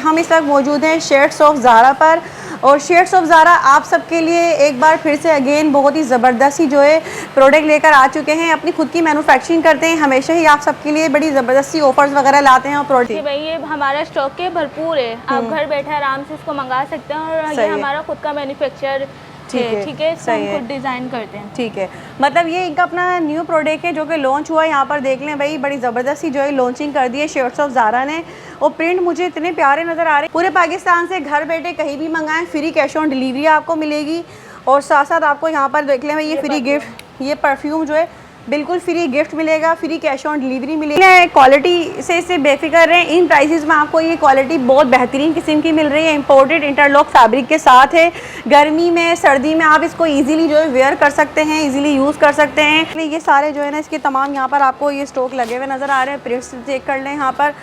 हम इस वक्त मौजूद हैं शेड्स ऑफ ज़ारा पर। और शेड्स ऑफ ज़ारा आप सबके लिए एक बार फिर से अगेन बहुत ही ज़बरदस्त ही जो है प्रोडक्ट लेकर आ चुके हैं। अपनी खुद की मैन्युफैक्चरिंग करते हैं, हमेशा ही आप सबके लिए बड़ी ज़बरदस्ती ऑफर्स वगैरह लाते हैं। और प्रोडक्ट भाई ये हमारा स्टॉक के भरपूर है, आप घर बैठे आराम से इसको मंगा सकते हैं। और ये हमारा खुद का मैन्युफैक्चर ठीक है, इसको हम खुद डिज़ाइन करते हैं। ठीक है, मतलब ये इनका अपना न्यू प्रोडक्ट है जो कि लॉन्च हुआ है। यहाँ पर देख लें भाई, बड़ी ज़बरदस्ती जो है लॉन्चिंग कर दी है शेड्स ऑफ ज़ारा ने। और प्रिंट मुझे इतने प्यारे नज़र आ रहे हैं। पूरे पाकिस्तान से घर बैठे कहीं भी मंगाएं, फ्री कैश ऑन डिलीवरी आपको मिलेगी। और साथ साथ आपको यहाँ पर देख लें भाई, ये फ्री गिफ्ट, ये परफ्यूम जो है बिल्कुल फ्री गिफ्ट मिलेगा, फ्री कैश ऑन डिलीवरी मिलेगी। क्वालिटी से इससे बेफिक्र रहें, इन प्राइसेस में आपको ये क्वालिटी बहुत बेहतरीन किस्म की मिल रही है। इंपोर्टेड इंटरलॉक फैब्रिक के साथ है। गर्मी में सर्दी में आप इसको इजीली जो है वेयर कर सकते हैं, इजीली यूज़ कर सकते हैं। ये सारे जो है ना इसके तमाम यहाँ पर आपको ये स्टॉक लगे हुए नज़र आ रहे हैं। प्रिंट्स चेक कर लें यहाँ पर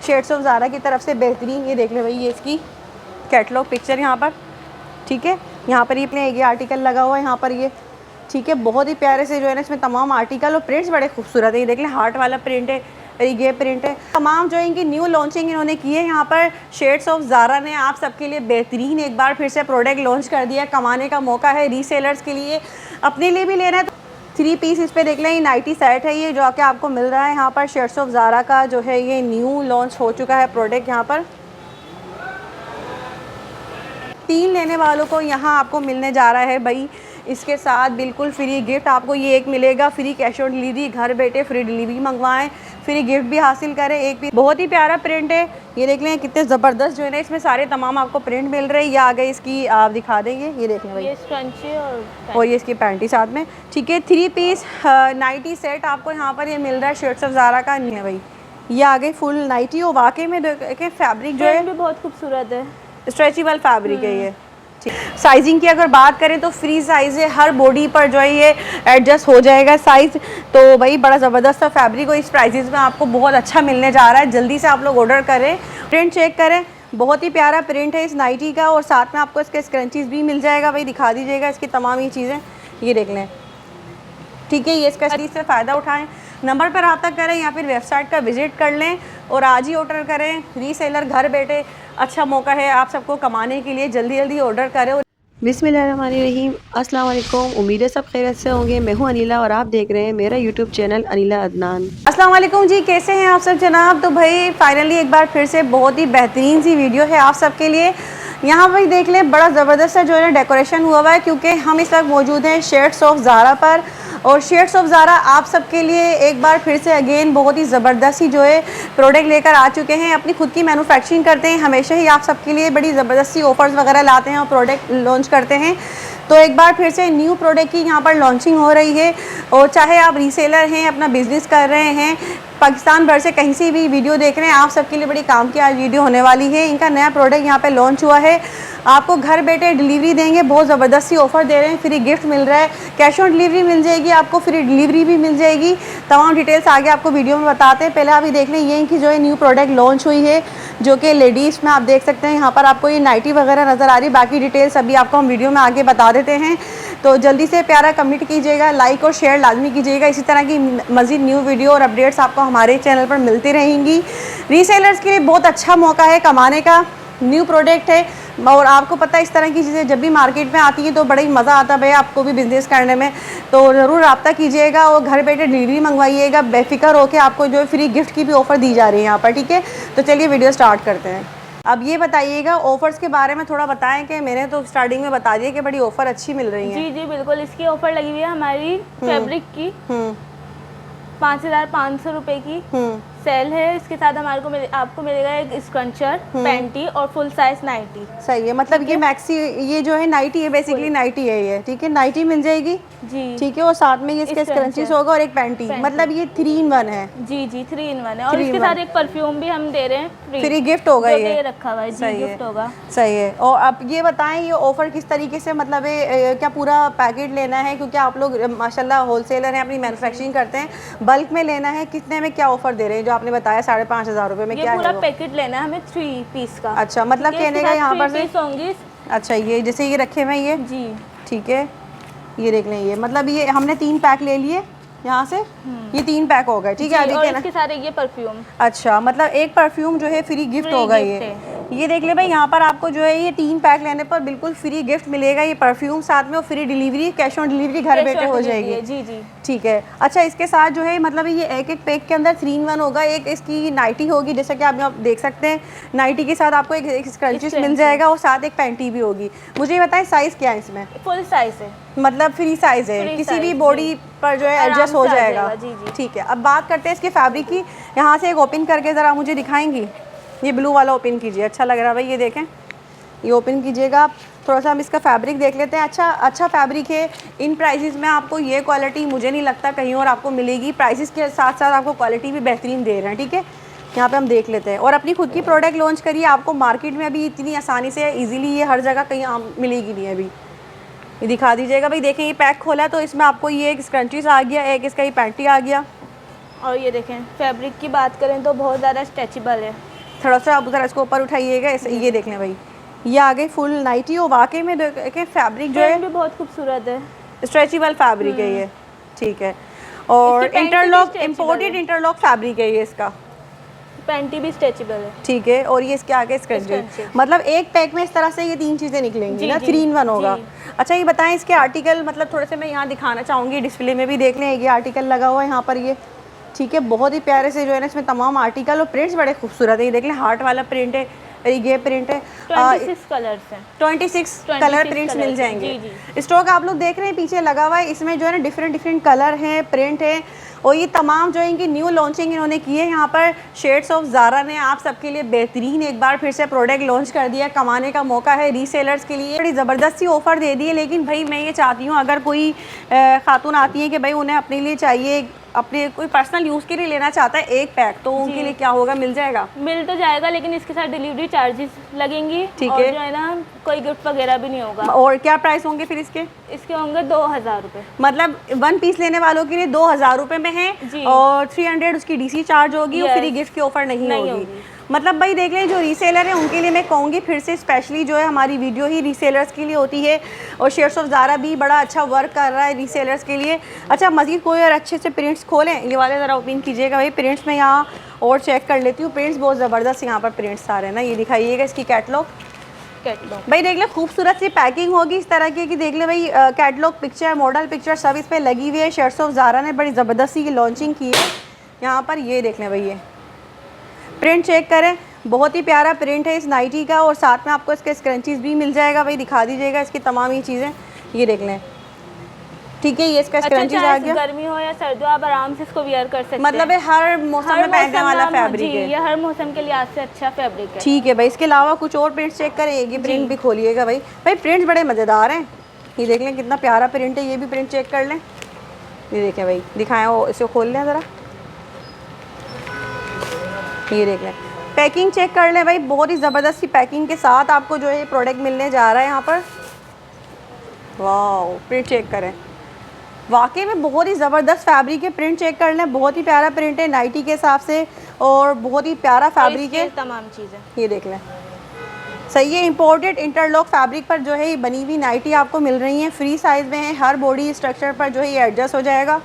शेड्स ऑफ ज़ारा की तरफ से बेहतरीन, ये देख लें भाई, ये इसकी कैटलॉग पिक्चर यहाँ पर, ठीक है। यहाँ पर ये आर्टिकल लगा हुआ है यहाँ पर, ये ठीक है, बहुत ही प्यारे से जो है ना इसमें तमाम आर्टिकल और प्रिंट्स बड़े खूबसूरत है। ये देख लें, हार्ट वाला प्रिंट है, ये प्रिंट है। तमाम जो इनकी न्यू लॉन्चिंग इन्होंने की है यहाँ पर शेड्स ऑफ ज़ारा ने आप सबके लिए बेहतरीन एक बार फिर से प्रोडक्ट लॉन्च कर दिया। कमाने का मौका है रीसेलर्स के लिए, अपने लिए भी लेना है तो 3 पीस इस पे देख लें। ये नाइटी सेट है, ये जो आके आपको मिल रहा है यहाँ पर शेड्स ऑफ ज़ारा का जो है ये न्यू लॉन्च हो चुका है प्रोडक्ट। यहाँ पर 3 लेने वालों को यहाँ आपको मिलने जा रहा है भाई, इसके साथ बिल्कुल फ्री गिफ्ट आपको ये एक मिलेगा, फ्री कैश ऑन डिलीवरी। घर बैठे फ्री डिलीवरी मंगवाएं, फ्री गिफ्ट भी हासिल करें। एक भी बहुत ही प्यारा प्रिंट है, ये देख लें कितने ज़बरदस्त जो है ना इसमें सारे तमाम आपको प्रिंट मिल रहे हैं। ये आगे इसकी आप दिखा देंगे, ये देख लें भाई, ये स्क्रंची और ये इसकी पैंटी साथ में, ठीक है। 3 पीस नाइटी सेट आपको यहाँ पर ये मिल रहा है शेड्स ऑफ ज़ारा का, नहीं है भाई, ये आगे फुल नाइटी। और वाकई में देखें फैब्रिक जो है भी बहुत खूबसूरत है, स्ट्रेचेबल फैब्रिक है ये। साइजिंग की अगर बात करें तो फ्री साइज़ है, हर बॉडी पर जो है ये एडजस्ट हो जाएगा साइज़। तो भाई बड़ा ज़बरदस्त फैब्रिक और इस प्राइसेस में आपको बहुत अच्छा मिलने जा रहा है। जल्दी से आप लोग ऑर्डर करें, प्रिंट चेक करें, बहुत ही प्यारा प्रिंट है इस नाइटी का। और साथ में आपको इसके स्क्रंचीज़ भी मिल जाएगा भाई, दिखा दीजिएगा इसकी तमाम ये चीज़ें, ये देख लें, ठीक है। ये इसका से फ़ायदा उठाएँ, नंबर पर रब्ता करें या फिर वेबसाइट का विज़िट कर लें और आज ही ऑर्डर करें। रीसेलर घर बैठे अच्छा मौका है आप सबको कमाने के लिए, जल्दी जल्दी ऑर्डर करें। बिस्मिल्लाहिर्रहमानिर्रहीम, अस्सलाम वालेकुम, उम्मीद है सब खैरियत से होंगे। मैं हूं अनीला और आप देख रहे हैं मेरा यूट्यूब चैनल अनीला अदनान। अस्सलाम वालेकुम जी, कैसे हैं आप सब जनाब। तो भाई फाइनली एक बार फिर से बहुत ही बेहतरीन सी वीडियो है आप सबके लिए। यहाँ पर देख लें, बड़ा ज़बरदस्त सा जो है ना डेकोरेशन हुआ हुआ है, क्योंकि हम इस वक्त मौजूद हैं शेड्स ऑफ ज़ारा पर। और शेड्स ऑफ ज़ारा आप सबके लिए एक बार फिर से अगेन बहुत ही ज़बरदस्त ही जो है प्रोडक्ट लेकर आ चुके हैं। अपनी खुद की मैन्युफैक्चरिंग करते हैं, हमेशा ही आप सबके लिए बड़ी ज़बरदस्ती ऑफर्स वगैरह लाते हैं और प्रोडक्ट लॉन्च करते हैं। तो एक बार फिर से न्यू प्रोडक्ट की यहाँ पर लॉन्चिंग हो रही है। और चाहे आप रीसेलर हैं, अपना बिज़नेस कर रहे हैं, पाकिस्तान भर से कहीं से भी वीडियो देख रहे हैं, आप सबके लिए बड़ी काम की आज वीडियो होने वाली है। इनका नया प्रोडक्ट यहाँ पे लॉन्च हुआ है, आपको घर बैठे डिलीवरी देंगे, बहुत ज़बरदस्ती ऑफर दे रहे हैं, फ्री गिफ्ट मिल रहा है, कैश ऑन डिलीवरी मिल जाएगी आपको, फ्री डिलीवरी भी मिल जाएगी। तमाम डिटेल्स आगे आपको वीडियो में बताते हैं। पहले आप ये देख लें, ये इनकी जो है न्यू प्रोडक्ट लॉन्च हुई है, जो कि लेडीज़ में आप देख सकते हैं। यहाँ पर आपको ये नाइटी वगैरह नज़र आ रही है, बाकी डिटेल्स अभी आपको हम वीडियो में आगे बता देते हैं। तो जल्दी से प्यारा कमेंट कीजिएगा, लाइक और शेयर लाजमी कीजिएगा। इसी तरह की मज़ीद न्यू वीडियो और अपडेट्स आपको हमारे चैनल पर मिलती रहेंगी। रीसेलर्स के लिए बहुत अच्छा मौका है कमाने का, न्यू प्रोडक्ट है। और आपको पता है इस तरह की चीज़ें जब भी मार्केट में आती हैं तो बड़ा ही मज़ा आता है भाई आपको भी बिज़नेस करने में। तो ज़रूर रब्ता कीजिएगा और घर बैठे डिलीवरी मंगवाइएगा, बेफिक्र होकर आपको जो है फ्री गिफ्ट की भी ऑफ़र दी जा रही है यहाँ पर, ठीक है। तो चलिए वीडियो स्टार्ट करते हैं। अब ये बताइएगा ऑफ़र्स के बारे में थोड़ा बताएं कि मैंने तो स्टार्टिंग में बता दिया कि बड़ी ऑफ़र अच्छी मिल रही है। जी जी बिल्कुल, इसकी ऑफ़र लगी हुई है हमारी फैब्रिक की 5500 रुपये की सेल है। इसके साथ हमारे को आपको मिलेगा एक स्क्रंचर, पैंटी और फुल साइज नाइटी। सही है, मतलब ये मैक्सी, ये जो है नाइटी है, बेसिकली नाइटी है ये, ठीक है। नाइटी मिल जाएगी जी, ठीक है। और साथ में ये इसके स्क्रंचीज होगा और एक पैंटी, मतलब ये 3 in 1 है। जी जी 3 in 1 है। और इसके साथ एक परफ्यूम भी हम दे रहे हैं, फ्री गिफ्ट होगा, ये रखा हुआ है, जी गिफ्ट होगा। सही है। और अब ये बताएं ये ऑफर किस तरीके से, मतलब क्या पूरा पैकेट लेना है, क्योंकि आप लोग माशाल्लाह होलसेलर हैं, अपनी मैन्युफैक्चरिंग करते हैं, बल्क में लेना है, कितने में क्या ऑफर दे रहे हैं? जो आपने बताया 5500 रुपये में, क्या पूरा पैकेट लेना है हमें 3 पीस का। अच्छा, मतलब कहने का यहाँ पर से, अच्छा ये जैसे ये रखे हुए ये जी, ठीक है। ये देख लें, ये मतलब ये हमने 3 पैक ले लिए यहाँ से, ये 3 पैक हो गए, ठीक है। अभी इसके साथ ये परफ्यूम, अच्छा मतलब एक परफ्यूम जो है फ्री गिफ्ट होगा ये, ये देख ले भाई, यहाँ पर आपको जो है ये 3 पैक लेने पर बिल्कुल फ्री गिफ्ट मिलेगा। ये परफ्यूम साथ में और free delivery, cash on delivery घर बैठे हो जाएगी। जी जी ठीक है। अच्छा, इसके साथ जो है मतलब ये एक एक पैक के अंदर 3 in 1 होगा। एक इसकी नाइटी होगी, जैसा कि आप देख सकते हैं। नाइटी के साथ आपको एक स्क्रंचीज मिल जाएगा और साथ एक पैंटी भी होगी। मुझे ये बताएं साइज़ क्या है इसमें? फुल साइज है, मतलब फ्री साइज़ है, किसी भी बॉडी पर जो है एडजस्ट हो जाएगा। जी जी। ठीक है, अब बात करते हैं इसके फैब्रिक की। यहाँ से एक ओपन करके ज़रा मुझे दिखाएंगी? ये ब्लू वाला ओपन कीजिए, अच्छा लग रहा है भाई, ये देखें, ये ओपन कीजिएगा आप। थोड़ा सा हम इसका फैब्रिक देख लेते हैं। अच्छा फैब्रिक है। इन प्राइसेस में आपको ये क्वालिटी मुझे नहीं लगता कहीं और आपको मिलेगी। प्राइसेस के साथ साथ आपको क्वालिटी भी बेहतरीन दे रहे हैं। ठीक है, यहाँ पे हम देख लेते हैं। और अपनी खुद की प्रोडक्ट लॉन्च करिए, आपको मार्केट में अभी इतनी आसानी से ईजिली ये हर जगह कहीं मिलेगी नहीं अभी। ये दिखा दीजिएगा भाई, देखें ये पैक खोला तो इसमें आपको ये एक स्क्रंचीज आ गया, एक इसका ये पैंटी आ गया। और ये देखें फैब्रिक की बात करें तो बहुत ज़्यादा स्ट्रेचेबल है। थोड़ा सा आप उधर इसको ऊपर उठाइएगा, ये देख लें भाई, ये आ गई फुल नाइटी। और वाकई में देखें फैब्रिक जो है भी बहुत खूबसूरत है, स्ट्रेचेबल फैब्रिक है ये। ठीक है, और इंटरलॉक, इम्पोर्टेड इंटरलॉक फैब्रिक है ये, इसका पैंटी भी स्ट्रेचेबल है। ठीक है, और ये इसके आगे स्क्रंची, मतलब एक पैक में इस तरह से ये 3 चीज़ें निकलेंगी ना, 3 in 1 होगा। अच्छा, ये बताएं इसके आर्टिकल, मतलब थोड़े से मैं यहाँ दिखाना चाहूँगी, डिस्प्ले में भी देख लें। ये आर्टिकल लगा हुआ है यहाँ पर ये। ठीक है, बहुत ही प्यारे से जो है ना इसमें तमाम आर्टिकल और प्रिंट्स बड़े खूबसूरत है। ये देख लें, हार्ट वाला प्रिंट है, ये प्रिंट है। 26 कलर्स हैं, 26 कलर प्रिंट्स मिल जाएंगे। जी। स्टॉक आप लोग देख रहे हैं पीछे लगा हुआ है, इसमें जो है ना डिफरेंट कलर हैं, प्रिंट है। और ये तमाम जो है इनकी न्यू लॉन्चिंग इन्होंने की है। यहाँ पर शेड्स ऑफ ज़ारा ने आप सबके लिए बेहतरीन एक बार फिर से प्रोडक्ट लॉन्च कर दिया। कमाने का मौका है रीसेलर्स के लिए, बड़ी ज़बरदस्ती ऑफ़र दे दी है। लेकिन भाई मैं ये चाहती हूँ अगर कोई खातून आती है कि भाई उन्हें अपने लिए चाहिए, अपने कोई पर्सनल यूज़ के लिए लेना चाहता है एक पैक, तो उनके लिए क्या होगा, मिल जाएगा? मिल तो जाएगा, लेकिन इसके साथ डिलीवरी चार्जेस लगेंगी। ठीक है, है, जो है ना कोई गिफ्ट वगैरह भी नहीं होगा। और क्या प्राइस होंगे फिर इसके? इसके होंगे 2000 रुपये। मतलब 1 पीस लेने वालों के लिए 2000 रुपये में है, और 300 उसकी DC चार्ज होगी, और फ्री गिफ्ट की ऑफर नहीं होगी। मतलब भाई देख लें, जो रीसेलर है उनके लिए मैं कहूँगी फिर से स्पेशली जो है हमारी वीडियो ही रीसेलर्स के लिए होती है। और शेड्स ऑफ ज़ारा भी बड़ा अच्छा वर्क कर रहा है रीसेलर्स के लिए। अच्छा, मज़ीद कोई और अच्छे से प्रिंट्स खोलें, ये वाले ज़रा ओपन कीजिएगा भाई। प्रिंट्स में यहाँ और चेक कर लेती हूँ, प्रिंट्स बहुत ज़बरदस्त यहाँ पर प्रिंट्स आ रहे हैं ना। ये दिखाइएगा इसकी कैटलॉग भाई, देख ले खूबसूरत सी पैकिंग होगी इस तरह की कि देख ले भाई, कैटलॉग पिक्चर, मॉडल पिक्चर सब इस पर लगी हुई है। शेड्स ऑफ ज़ारा ने बड़ी ज़बरदस्ती की लॉन्चिंग की है यहाँ पर। ये देख लें भाई, ये प्रिंट चेक करें, बहुत ही प्यारा प्रिंट है इस नाइटी का। और साथ में आपको इसके स्क्रंचीज भी मिल जाएगा भाई, दिखा दीजिएगा इसकी तमाम ये चीज़ें, ये देख लें। ठीक है, ये इसका स्क्रंचीज आ गया। गर्मी हो या सर्दी आप आराम से इसको वियर कर सकते हैं। मतलब है हर मौसम में पहनने वाला फैब्रिक है ये, हर मौसम के लिए आज से अच्छा फैब्रिक है। ठीक है भाई, इसके अलावा कुछ और प्रिंट्स चेक करें, ये प्रिंट भी खोलिएगा भाई। भाई प्रिंट्स बड़े मज़ेदार हैं, ये देख लें कितना प्यारा प्रिंट है। ये भी प्रिंट चेक कर लें, ये देखें भाई, दिखाएं वो, इसे खोल लें ज़रा, ये देख लें। पैकिंग चेक कर लें भाई, बहुत ही ज़बरदस्त पैकिंग के साथ आपको जो है ये प्रोडक्ट मिलने जा रहा है यहाँ पर। वाह, प्रिंट चेक करें, वाकई में बहुत ही ज़बरदस्त फैब्रिक है। प्रिंट चेक कर लें, बहुत ही प्यारा प्रिंट है नाइटी के हिसाब से, और बहुत ही प्यारा फैब्रिक है। तमाम चीज़ें ये देख लें, सही है। इंपोर्टेड इंटरलॉक फैब्रिक पर जो है ये बनी हुई नाइटी आपको मिल रही है, फ्री साइज़ में है, हर बॉडी स्ट्रक्चर पर जो है ये एडजस्ट हो जाएगा।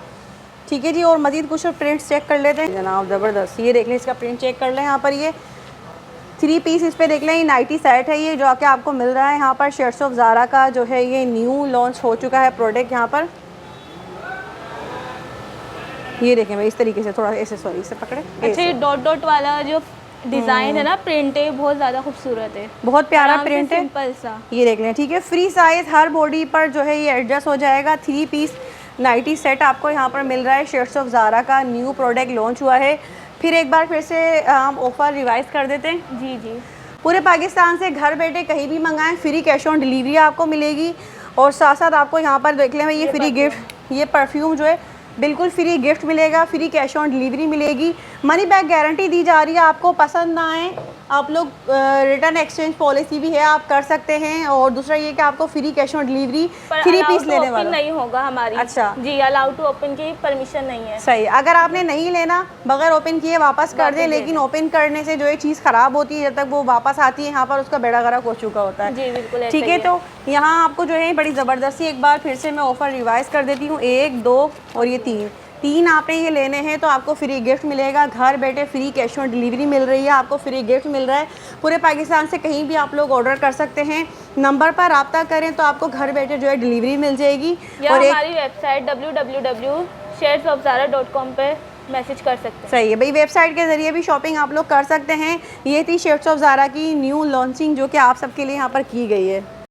ठीक है जी, और मज़ीद कुछ प्रिंट्स चेक कर लेते हैं जनाब, ज़बरदस्त। ये देख लें, इसका प्रिंट चेक कर लें यहाँ पर। ये 3 पीस इस पे देख लें, ये नाइटी सेट है ये, जो आके आपको मिल रहा है यहाँ पर। शेड्स ऑफ ज़ारा का जो है ये न्यू लॉन्च हो चुका है प्रोडक्ट यहाँ पर। ये देखें भाई, इस तरीके से थोड़ा ऐसे, सॉरी इसे पकड़े। अच्छा, ये डॉट डॉट वाला जो डिज़ाइन है ना, प्रिंट है, बहुत ज़्यादा खूबसूरत है, बहुत प्यारा प्रिंट है, सिंपल सा। ये देख लें। ठीक है, फ्री साइज़, हर बॉडी पर जो है ये एडजस्ट हो जाएगा। 3 पीस नाइटी सेट आपको यहाँ पर मिल रहा है। शेड्स ऑफ ज़ारा का न्यू प्रोडक्ट लॉन्च हुआ है। फिर एक बार फिर से हम ऑफ़र रिवाइज़ कर देते हैं। जी जी, पूरे पाकिस्तान से घर बैठे कहीं भी मंगाएं, फ्री कैश ऑन डिलीवरी आपको मिलेगी। और साथ साथ आपको यहाँ पर देख लें भाई, ये फ्री गिफ्ट, ये परफ्यूम जो है बिल्कुल फ्री गिफ्ट मिलेगा, फ्री कैश ऑन डिलीवरी मिलेगी। मनी बैक गारंटी दी जा रही है, आपको पसंद ना आए आप लोग रिटर्न एक्सचेंज पॉलिसी भी है, आप कर सकते हैं। और दूसरा ये कि आपको free cash on delivery 3 piece लेने वाला नहीं होगा हमारी। अच्छा जी, अलाउड टू ओपन की परमिशन नहीं है। सही, अगर आपने नहीं लेना बगैर ओपन किए वापस कर दे, लेकिन ओपन करने से जो है चीज़ ख़राब होती है, जब तक वो वापस आती है यहाँ पर उसका बेड़ा गर्क हो चुका होता है। जी बिल्कुल, ठीक है। तो यहाँ आपको जो है बड़ी ज़बरदस्ती एक बार फिर से मैं ऑफ़र रिवाइज़ कर देती हूँ, 1, 2 और ये 3 3 आपने ये लेने हैं तो आपको फ्री गिफ्ट मिलेगा, घर बैठे फ्री कैश ऑन डिलीवरी मिल रही है, आपको फ्री गिफ्ट मिल रहा है। पूरे पाकिस्तान से कहीं भी आप लोग ऑर्डर कर सकते हैं, नंबर पर रब्ता करें तो आपको घर बैठे जो है डिलीवरी मिल जाएगी। या हमारी वेबसाइट www.shadesofzara.com पे मैसेज कर सकते हैं। सही है भाई, वेबसाइट के ज़रिए भी शॉपिंग आप लोग कर सकते हैं। ये थी शेड्स ऑफ ज़ारा की न्यू लॉन्चिंग जो कि आप सबके लिए यहाँ पर की गई है।